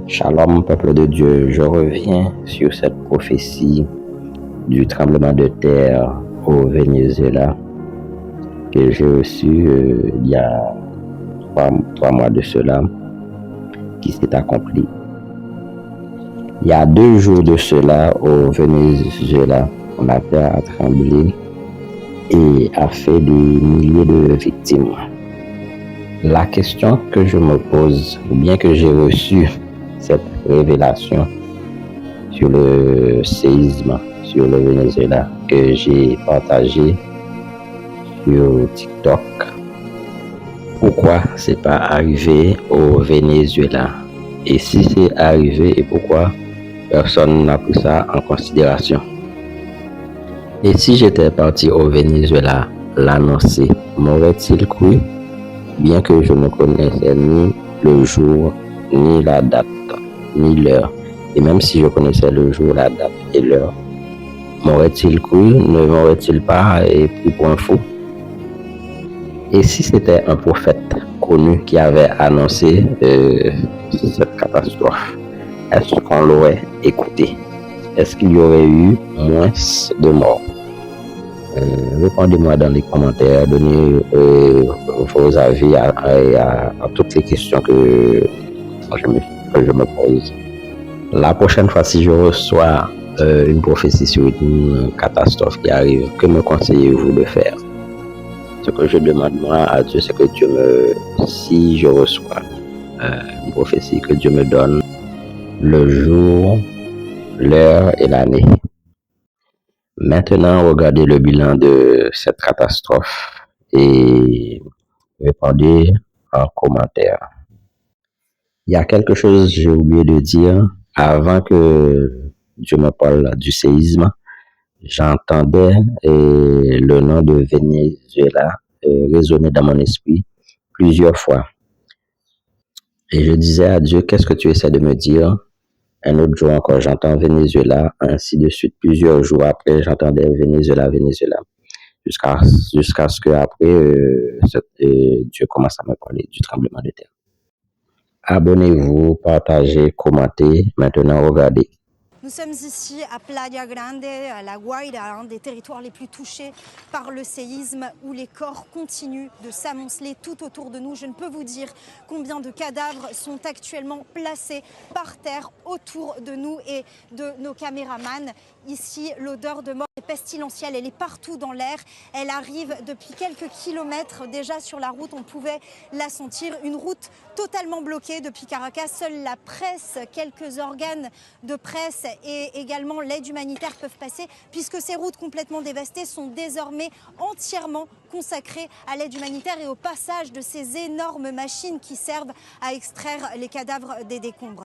Shalom, peuple de Dieu, je reviens sur cette prophétie du tremblement de terre au Venezuela que j'ai reçue il y a trois mois de cela, qui s'est accompli. Il y a 2 jours de cela au Venezuela, la terre a tremblé et a fait des milliers de victimes. La question que je me pose, ou bien que j'ai reçu cette révélation sur le séisme sur le Venezuela que j'ai partagé sur TikTok, pourquoi c'est pas arrivé au Venezuela? Et si c'est arrivé, et pourquoi personne n'a pris ça en considération? Et si j'étais parti au Venezuela l'annoncer, m'aurait-il cru? Bien que je ne connaissais ni le jour, ni la date, ni l'heure. Et même si je connaissais le jour, la date et l'heure, m'aurait-il cru? Ne m'aurait-il pas pris pour un fou? Et si c'était un prophète connu qui avait annoncé cette catastrophe, est-ce qu'on l'aurait écouté? Est-ce qu'il y aurait eu moins de morts? Répondez-moi dans les commentaires, donnez vos avis à toutes les questions que je me pose. La prochaine fois, si je reçois une prophétie sur une catastrophe qui arrive, que me conseillez-vous de faire? Ce que je demande moi à Dieu, c'est que si je reçois une prophétie, que Dieu me donne le jour, l'heure et l'année. Maintenant, regardez le bilan de cette catastrophe et répondez en commentaire. Il y a quelque chose que j'ai oublié de dire avant que Dieu me parle du séisme. J'entendais le nom de Venezuela résonner dans mon esprit plusieurs fois. Et je disais à Dieu, qu'est-ce que tu essaies de me dire? Un autre jour encore, j'entends Venezuela, ainsi de suite. Plusieurs jours après, j'entendais Venezuela, jusqu'à ce qu'après, Dieu commence à me parler du tremblement de terre. Abonnez-vous, partagez, commentez. Maintenant, regardez. Nous sommes ici à Playa Grande, à La Guaira, un des territoires les plus touchés par le séisme, où les corps continuent de s'amonceler tout autour de nous. Je ne peux vous dire combien de cadavres sont actuellement placés par terre autour de nous et de nos caméramans. Ici, l'odeur de mort est pestilentielle, elle est partout dans l'air. Elle arrive depuis quelques kilomètres déjà sur la route, on pouvait la sentir. Une route totalement bloquée depuis Caracas. Seule la presse, quelques organes de presse et également l'aide humanitaire peuvent passer, puisque ces routes complètement dévastées sont désormais entièrement consacrées à l'aide humanitaire et au passage de ces énormes machines qui servent à extraire les cadavres des décombres.